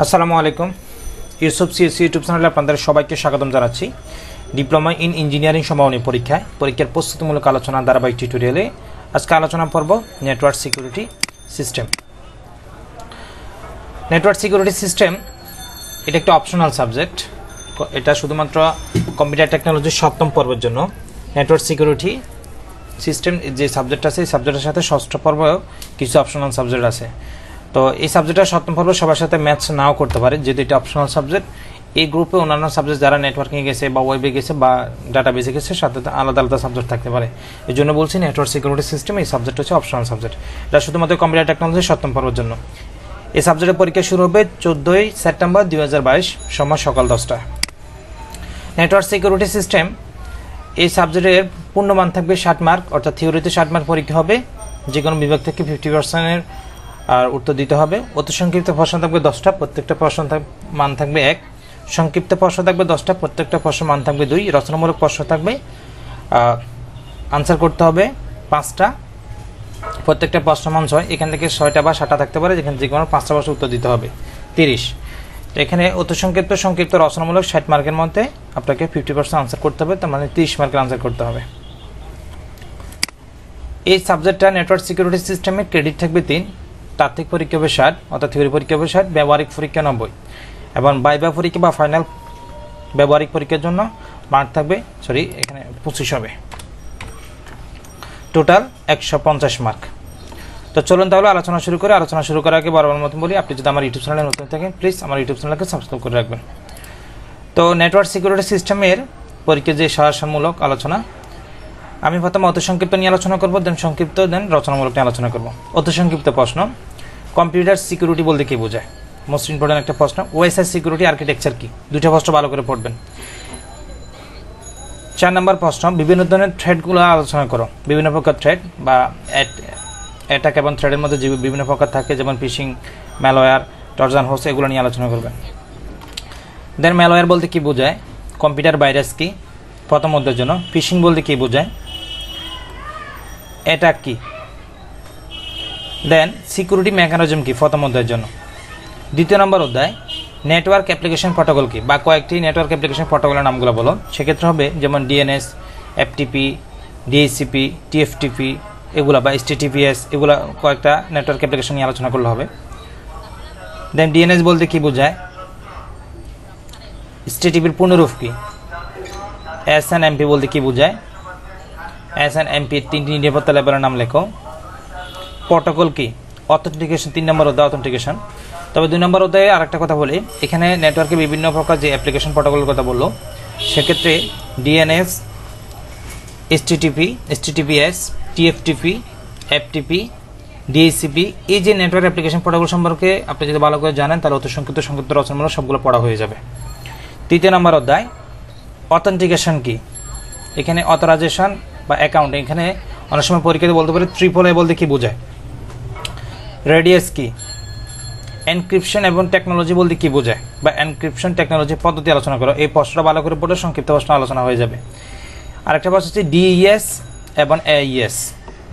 আসসালামু আলাইকুম Yusuf CSC YouTube চ্যানেলে আপনাদের সবাইকে স্বাগতম জানাচ্ছি। ডিপ্লোমা ইন ইঞ্জিনিয়ারিং সমাপনী পরীক্ষার প্রস্তুতিমূলক আলোচনা ধারাবাহিক টিউটোরিয়ালে আজকে আলোচনা পর্ব network security system. Network security system এটা একটা অপশনাল সাবজেক্ট, এটা শুধুমাত্র কম্পিউটার টেকনোলজির সপ্তম পর্বের জন্য। নেটওয়ার্ক সিকিউরিটি সিস্টেম যে সাবজেক্ট আছে এই সাবজেক্টের সাথে ষষ্ঠ পর্বেও কিছু অপশনাল সাবজেক্ট আছে। তো এই সাবজেক্টটা সপ্তম পর্ব সবার সাথে ম্যাচ নাও করতে পারে, যেহেতু এটা অপশনাল সাবজেক্ট। এই গ্রুপে অন্যান্য সাবজেক্ট যারা নেটওয়ার্কিংয়ে গেছে বা ওয়েবে গেছে বা ডাটাবেসে গেছে সাথে আলাদা আলাদা সাবজেক্ট থাকতে পারে। এই জন্য বলছি নেটওয়ার্ক সিকিউরিটি সিস্টেম এই সাবজেক্ট হচ্ছে অপশনাল সাবজেক্ট, এটা শুধুমাত্র কম্পিউটার টেকনোলজির সপ্তম পর্বের জন্য। এই সাবজেক্টের পরীক্ষা শুরু হবে 14 সেপ্টেম্বর 2022 সময় সকাল 10টা। নেটওয়ার্ক সিকিউরিটি সিস্টেম এই সাবজেক্টের পূর্ণমান থাকবে 60 মার্ক, অর্থাৎ থিওরিতে 60 মার্ক পরীক্ষা হবে, যে কোনো বিভাগ থেকে 50% আর উত্তর দিতে হবে। অতি সংক্ষিপ্ত প্রশ্ন থাকবে 10টা, প্রত্যেকটা প্রশ্ন মান থাকবে 1। সংক্ষিপ্ত প্রশ্ন থাকবে 10টা, প্রত্যেকটা প্রশ্ন মান থাকবে 2। রচনামূলক প্রশ্ন থাকবে, আনসার করতে হবে 5টা, প্রত্যেকটা প্রশ্ন মান 6। এখান থেকে 6টা বা 7টা থাকতে পারে, যেখানে যে কোনো 5টা প্রশ্ন উত্তর দিতে হবে 30। এখানে অতি সংক্ষিপ্ত রচনামূলক 60 মার্কের মধ্যে আপনাকে 50% আনসার করতে হবে, তার মানে 30 মার্কের আনসার করতে হবে। এই সাবজেক্টটা নেটওয়ার্ক সিকিউরিটি সিস্টেমে ক্রেডিট থাকবে 3। তাত্ত্বিক পরীক্ষা হবে 60, অর্থাৎ থিওরি পরীক্ষা হবে 60, ব্যবহারিক পরীক্ষা 90 এবং ভাইভা পরীক্ষা বা ফাইনাল ব্যবহারিক পরীক্ষার জন্য মার্ক থাকবে এখানে 25 হবে, টোটাল 150 মার্ক। তো চলুন তাহলে আলোচনা শুরু করে। আলোচনা শুরু করার আগে বারবার মতন বলি, আপনি যদি আমার ইউটিউব চ্যানেলে নতুন থাকেন প্লিজ আমার ইউটিউব চ্যানেলকে সাবস্ক্রাইব করে রাখবেন। তো নেটওয়ার্ক সিকিউরিটি সিস্টেমের পরীক্ষা যে সারাংশমূলক আলোচনা, আমি প্রথমে অতি সংক্ষিপ্ত নিয়ে আলোচনা করব, দেন সংক্ষিপ্ত, দেন রচনামূলক নিয়ে আলোচনা করব। অতি সংক্ষিপ্ত প্রশ্ন, কম্পিউটার সিকিউরিটি বলতে কি বোঝায়? মোস্ট ইম্পর্টেন্ট একটা প্রশ্ন। ওএসআই সিকিউরিটি আর্কিটেকচার কি? দুইটা প্রশ্ন ভালো করে পড়বেন। 4 নম্বর প্রশ্ন, বিভিন্ন ধরনের থ্রেডগুলো আলোচনা করো। বিভিন্ন প্রকার থ্রেড বা অ্যাটাক এবং থ্রেডের মধ্যে যে বিভিন্ন প্রকার থাকে, যেমন ফিশিং, ম্যালওয়্যার, ট্রজান হর্স, এগুলো নিয়ে আলোচনা করবেন। দেন ম্যালওয়্যার বলতে কি বোঝায়? কম্পিউটার ভাইরাস কি? প্রথম অধ্যায়ের জন্য। ফিশিং বলতে কি বোঝায়? অ্যাটাক কি? দেন সিকিউরিটি মেকানিজম কি? প্রথম অধ্যায়ের জন্য। দ্বিতীয় নম্বর অধ্যায়, নেটওয়ার্ক অ্যাপ্লিকেশন প্রটোকল কি, বা কয়েকটি নেটওয়ার্ক অ্যাপ্লিকেশন প্রটোকলের নামগুলো বলো। সেক্ষেত্রে হবে যেমন ডিএনএস, এফটিপি, ডিএইচসিপি, টিএফটিপি এগুলো, বা এইচটিটিপিএস, এগুলো কয়েকটা নেটওয়ার্ক অ্যাপ্লিকেশন নিয়ে আলোচনা করলে হবে। দেন ডিএনএস বলতে কি বোঝায়? এইচটিটিপির পূর্ণরূপ কি? এসএনএমপি বলতে কি বোঝায়? এসএনএমপি 3টি নিরাপত্তা লেভেলের নাম লেখো। প্রটোকল কি? অথেন্টিকেশন 3 নম্বর অধ্যায় অথেন্টিকেশন। তবে 2 নম্বর অধ্যায়ে আরেকটা কথা বলি, এখানে নেটওয়ার্কে বিভিন্ন প্রকার যে অ্যাপ্লিকেশন প্রটোকলের কথা বললো, সেক্ষেত্রে DNS, HTTP, HTTPS, TFTP, FTP, DHCP, এই যে নেটওয়ার্ক অ্যাপ্লিকেশন প্রটোকল সম্পর্কে আপনি যদি ভালো করে জানেন তাহলে অতি সংক্ষিপ্ত রচনামূলক সবগুলো পড়া হয়ে যাবে। 3 নম্বর অধ্যায় অথেন্টিকেশন কি? এখানে অথরাইজেশন বা অ্যাকাউন্ট, এখানে অনেক সময় পরীক্ষাতে বলতে পারে AAA বলতে কি বোঝায়? রেডিয়াস কি? এনক্রিপশন এবং টেকনোলজি বলতে কি বোঝায়, বা এনক্রিপশন টেকনোলজি পদ্ধতি আলোচনা করো। এই প্রশ্নটা ভালো করে পড়লে সংক্ষিপ্ত প্রশ্ন আলোচনা হয়ে যাবে। আরেকটা প্রশ্ন হচ্ছে ডিইএস এবং এইএস।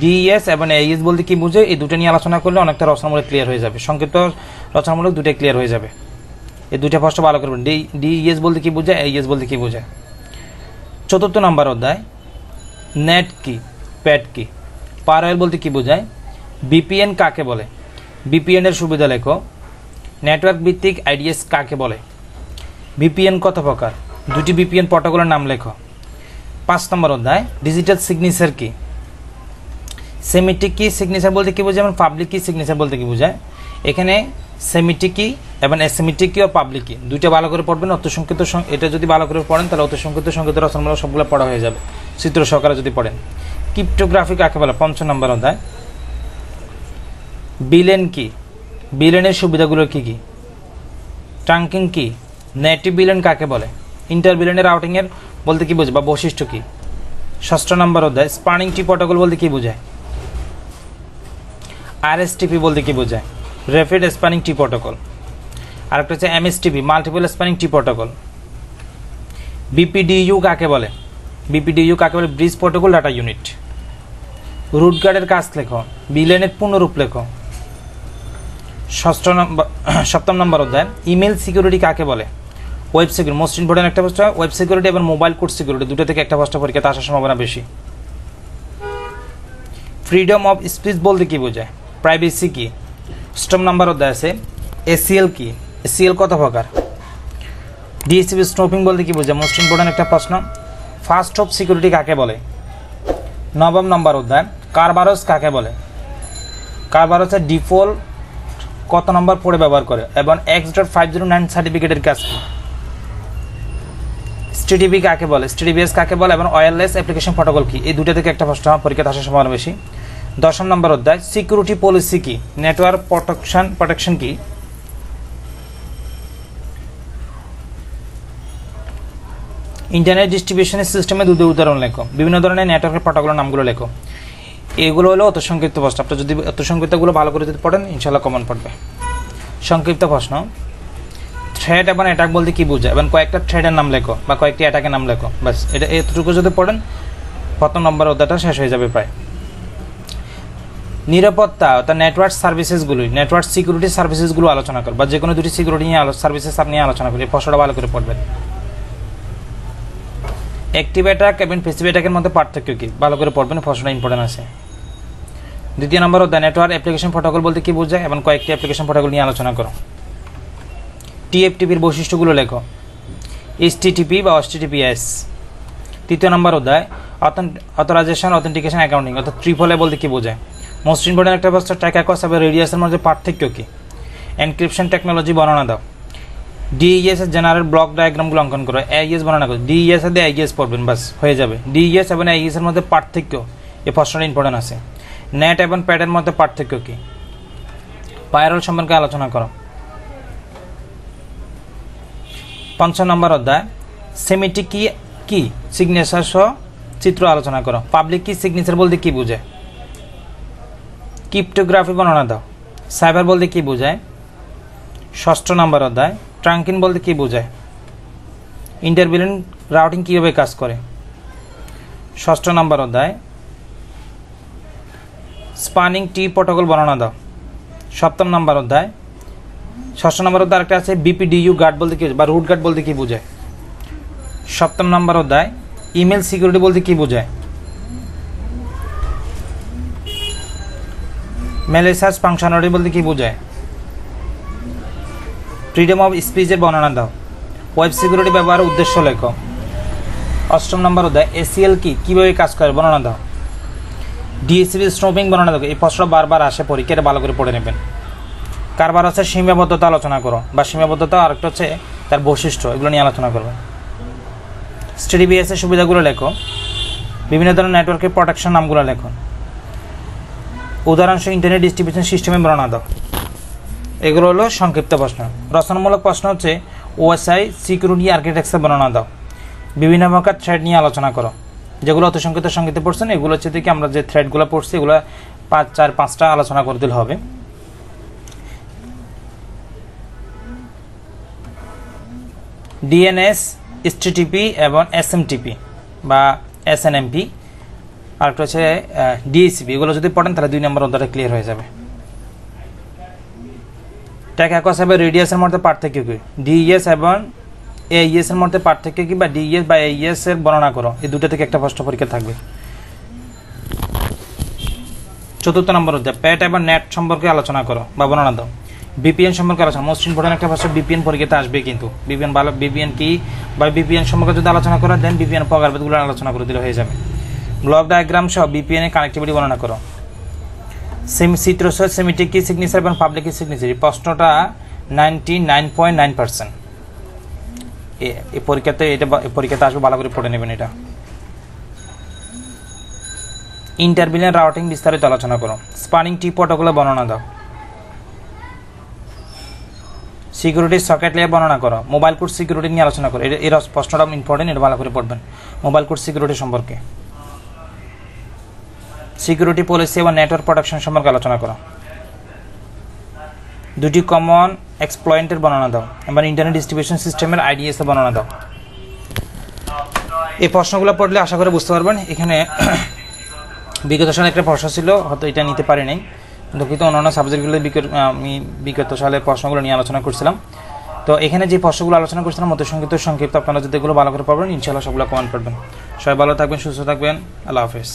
ডিইএস এবং এইএস বলতে কি বোঝায়? এই দুটো নিয়ে আলোচনা করলে অনেকটা রচনামূলক ক্লিয়ার হয়ে যাবে, সংক্ষিপ্ত রচনামূলক দুটোই ক্লিয়ার হয়ে যাবে। এই দুইটা প্রশ্ন ভালো করবেন। ডিইএস বলতে কি বোঝায়, এইএস বলতে কি বোঝায়। 4 নম্বর অধ্যায় নেট কি, প্যাড কি? ফায়ারওয়াল বলতে কি বোঝায়? বিপিএন কাকে বলে? বিপিএন এর সুবিধা লেখো। নেটওয়ার্ক ভিত্তিক আইডিএস কাকে বলে? বিপিএন কত প্রকার? 2টি বিপিএন প্রটোকলের নাম লেখো। 5 নম্বর অধ্যায় ডিজিটাল সিগনেচার কি? সেমিটিক কি সিগনেচার বলতে কি বোঝায় এবং পাবলিক কি সিগনেচার বলতে কি বোঝায়? এখানে সেমিটিক কি এবং অ্যাসেমিটিক কি ও পাবলিক কি, দুইটা ভালো করে পড়বেন। অতি সংক্ষিপ্ত, এটা যদি ভালো করে পড়েন তাহলে অতি সংক্ষিপ্ত রচনামূলক সবগুলো পড়া হয়ে যাবে, চিত্র সহকারে যদি পড়েন। ক্রিপ্টোগ্রাফি কাকে বলে? 5 নম্বর অধ্যায়। বিলেন কি? বিলেনের সুবিধাগুলো কি কি? ট্রাঙ্কিং কি? নেটিভ বিলেন কাকে বলে? ইন্টার বিলেনের রাউটিংয়ের বলতে কি বোঝায় বা বৈশিষ্ট্য কি? 6 নম্বর অধ্যায় স্পানিং ট্রি প্রটোকল বলতে কি বোঝায়? আরএসটিপি বলতে কি বোঝায়? Rapid spanning tree protocol. আরেকটা হচ্ছে MSTP, multiple spanning tree protocol. BPDU কাকে বলে? বিপিডিইউ কাকে বলে? Bridge protocol data unit. Root গার্ডের কাজ লেখো। বিলেনের পূর্ণরূপ লেখো। সপ্তম নম্বর অধ্যায় ইমেল সিকিউরিটি কাকে বলে? ওয়েব সিকিউরিটি মোস্ট ইম্পর্টেন্ট একটা প্রশ্ন। ওয়েব সিকিউরিটি এবং মোবাইল কোড সিকিউরিটি দুটো থেকে একটা প্রশ্ন পরীক্ষাতে আসার সম্ভাবনা বেশি। ফ্রিডম অফ স্পিচ বলতে কি বোঝায়? প্রাইভেসি কি? অষ্টম নম্বর অধ্যায় আছে এসিএল কি? এসিএল কত প্রকার? ডিএসসিপি স্নোপিং বলতে কি বোঝায়? মোস্ট ইম্পর্টেন্ট একটা প্রশ্ন। ফার্স্ট অফ সিকিউরিটি কাকে বলে? নবম নম্বর অধ্যায় কারবারস কাকে বলে? কারবারসের ডিফল্ট কত নম্বর পড়ে ব্যবহার করে এবং X.509 সার্টিফিকেটের কাজ কি? STTP কাকে বলে? STTPS কাকে বলে এবং ওয়্যারলেস অ্যাপ্লিকেশন প্রোটোকল কি? এই দুটো থেকে একটা প্রশ্ন পরীক্ষাতে আসার সম্ভাবনা বেশি। দশম নম্বর অধ্যায় সিকিউরিটি পলিসি কি? নেটওয়ার্ক প্রোটেকশন কি? ইন্টারনেট ডিস্ট্রিবিউশনের সিস্টেমে দুটো উদাহরণ লেখো। বিভিন্ন ধরনের নেটওয়ার্কের প্রোটোকলের নামগুলো লেখো। এগুলো হলো অত সংক্ষিপ্ত প্রশ্ন। আপনি যদি অত সংক্ষিপ্তগুলো ভালো করে যদি পড়েন ইনশাল্লাহ কমন পড়বে। সংক্ষিপ্ত প্রশ্ন থ্রেড এবং অ্যাটাক বলতে কি বোঝায় এবং কয়েকটা থ্রেডের নাম লেখো বা কয়েকটি অ্যাটাকের নাম লেখো। বাস এটা এতটুকু যদি পড়েন প্রথম নম্বর অধ্যায়টা শেষ হয়ে যাবে প্রায়। নিরাপত্তা অর্থাৎ নেটওয়ার্ক সার্ভিসেসগুলো নেটওয়ার্ক সিকিউরিটি সার্ভিসেসগুলো আলোচনা কর বা যে কোনো দুটি সিকিউরিটি নিয়ে সার্ভিসেস আপনি আলোচনা করি। প্রশ্নটা ভালো করে পড়বেন। অ্যাক্টিভ অ্যাটাক এবং প্যাসিভ অ্যাটাকের মধ্যে পার্থক্য কি? ভালো করে পড়বেন, প্রশ্নটা ইম্পর্টেন্ট আছে। দ্বিতীয় নম্বর অধ্যায় নেটওয়ার্ক অ্যাপ্লিকেশন প্রোটোকল বলতে কি বোঝায় এবং কয়েকটি অ্যাপ্লিকেশন প্রোটোকল নিয়ে আলোচনা করো। টিএফটিপির বৈশিষ্ট্যগুলো লেখো। HTTP বা HTTPS। তৃতীয় নম্বর অধ্যায় অথরাইজেশন অথেন্টিকেশন অ্যাকাউন্টিং অর্থাৎ ট্রিপল এ বলতে কি বোঝায়? মোস্ট ইম্পর্টেন্ট একটা প্রশ্ন ট্যাকাকস এবং রেডিয়াসের মধ্যে পার্থক্য কি? এনক্রিপশন টেকনোলজি বর্ণনা দাও। DES এর জেনারেল ব্লক ডায়াগ্রামগুলো অঙ্কন করো। AES বর্ণনা করো। DES এর দিয়ে AES পড়বেন, বাস হয়ে যাবে। DES এবং AES এর মধ্যে পার্থক্য, এই প্রশ্নটা ইম্পর্টেন্ট আছে। নেট এবং প্যাডের মধ্যে পার্থক্য কি? ফায়ারওয়াল সম্পর্কে আলোচনা করো। পঞ্চম নম্বর অধ্যায় সেমিটিক কি সিগনেচার সহ চিত্র আলোচনা করো। পাবলিক কি সিগনেচার বলতে কি বোঝায়? ক্রিপ্টোগ্রাফি বর্ণনা দাও। সাইবার বলতে কি বোঝায়? ষষ্ঠ নম্বর অধ্যায় ট্রাঙ্কিং বলতে কি বোঝায়? ইন্টারভিলেন্ট রাউটিং কীভাবে কাজ করে? ষষ্ঠ নম্বর অধ্যায় স্পানিং ট্রি প্রোটোকল বর্ণনা দাও। সপ্তম নম্বর অধ্যায় ষষ্ঠ নম্বর অধ্যায় আরেকটা আছে BPDU গার্ড বলতে কি বা রুট গার্ড বলতে কি বোঝায়? সপ্তম নম্বর অধ্যায় ইমেল সিকিউরিটি বলতে কি বোঝায়? ম্যালিশিয়াস ফাংশনালিটি বলতে কি বোঝায়? ফ্রিডম অফ স্পিচের বর্ণনা দাও। ওয়েব সিকিউরিটি ব্যবহারের উদ্দেশ্য লেখো। অষ্টম নম্বর অধ্যায় ACL কি কীভাবে কাজ করে বর্ণনা দাও। DHCP স্নোপিং বর্ণনা দাও। এই প্রশ্ন বারবার আসে, পরীক্ষাটা ভালো করে পড়ে নেবেন। কারবারসের সীমাবদ্ধতা আলোচনা করো বা সীমাবদ্ধতা আরেকটা হচ্ছে তার বৈশিষ্ট্য, এগুলো নিয়ে আলোচনা করবে। STTPS এর সুবিধাগুলো লেখো। বিভিন্ন ধরনের নেটওয়ার্কের প্রোটেকশন নামগুলো লেখো। উদাহরণস্বরূপ ইন্টারনেট ডিস্ট্রিবিউশন সিস্টেমে বর্ণনা দাও। এগুলো হলো সংক্ষিপ্ত প্রশ্ন। রচনামূলক প্রশ্ন হচ্ছে OSI সিকিউরিটি আর্কিটেকচার বর্ণনা দাও। বিভিন্ন প্রকার থ্রেড নিয়ে আলোচনা করো। যেগুলো অত সংক্ষিপ্ত পড়ছেন এগুলো হচ্ছে থেকে আমরা যে থ্রেডগুলো পড়ছি এগুলো 4-5টা আলোচনা করে দিলে হবে। DNS HTTP এবং SMTP বা SNMP আরেকটা হচ্ছে DHCP, এগুলো যদি পড়েন তাহলে 2 নম্বর অধ্যায়টা ক্লিয়ার হয়ে যাবে। ট্যাকাকস এবং রেডিয়াসের মধ্যে পার্থক্য কি? DES এবং AES এর মধ্যে পার্থক্য কি বা DES বা AES এর বর্ণনা করো। এই দুটো থেকে একটা প্রশ্ন পরীক্ষা থাকবে। চতুর্থ নম্বর অধ্যায় প্যাট এবং নেট সম্পর্কে আলোচনা করো বা বর্ণনা দাও। VPN সম্পর্কে আলোচনা, মোস্ট ইম্পর্টেন্ট একটা প্রশ্ন। VPN পরীক্ষাতে আসবে কিন্তু। VPN কি বা VPN সম্পর্কে যদি আলোচনা করো দেন VPN প্রকারভেদগুলো আলোচনা করে দিলে হয়ে যাবে। ব্লক ডায়াগ্রাম সহ VPN এর কানেক্টিভিটি বর্ণনা করো। চিত্র সহ সেমিটিক কি সিগনেচার এবং পাবলিক কি সিগনেচার, এই প্রশ্নটা 99.9% এই পরীক্ষাতে আসবে, ভালো করে পড়ে নেবেন এটা। ইন্টারভিলেন্ট রাউটিং বিস্তারিত আলোচনা করো। স্পানিং ট্রি প্রোটোকলের বর্ণনা দাও। সিকিউরিটি সকেট লেয়ার বর্ণনা করো। মোবাইল কোড সিকিউরিটি নিয়ে আলোচনা করো। এর প্রশ্নটা ইম্পর্টেন্ট, এটা ভালো করে পড়বেন। মোবাইল কোড সিকিউরিটি সম্পর্কে। সিকিউরিটি পলিসি এবং নেটওয়ার্ক প্রোটেকশন সম্পর্কে আলোচনা করো। দুটি কমন এক্সপ্লয়েন্টের বর্ণনা দাও এবং ইন্টারনেট ডিস্ট্রিবিউশন সিস্টেমের IDS এর বর্ণনা দাও। এই প্রশ্নগুলো পড়লে আশা করে বুঝতে পারবেন। এখানে বিগত সালে একটা প্রশ্ন ছিল, হয়তো এটা নিতে পারি নাই, দুঃখিত, অন্যান্য সাবজেক্টগুলো আমি বিগত সালের প্রশ্নগুলো নিয়ে আলোচনা করছিলাম। তো এখানে যে প্রশ্নগুলো আলোচনা করছিলাম অতি সংক্ষিপ্ত আপনারা যদি এগুলো ভালো করে পারবেন ইনশাআল্লাহ সবগুলো কমেন্ট করবেন। সবাই ভালো থাকবেন, সুস্থ থাকবেন, আল্লাহ হাফেজ।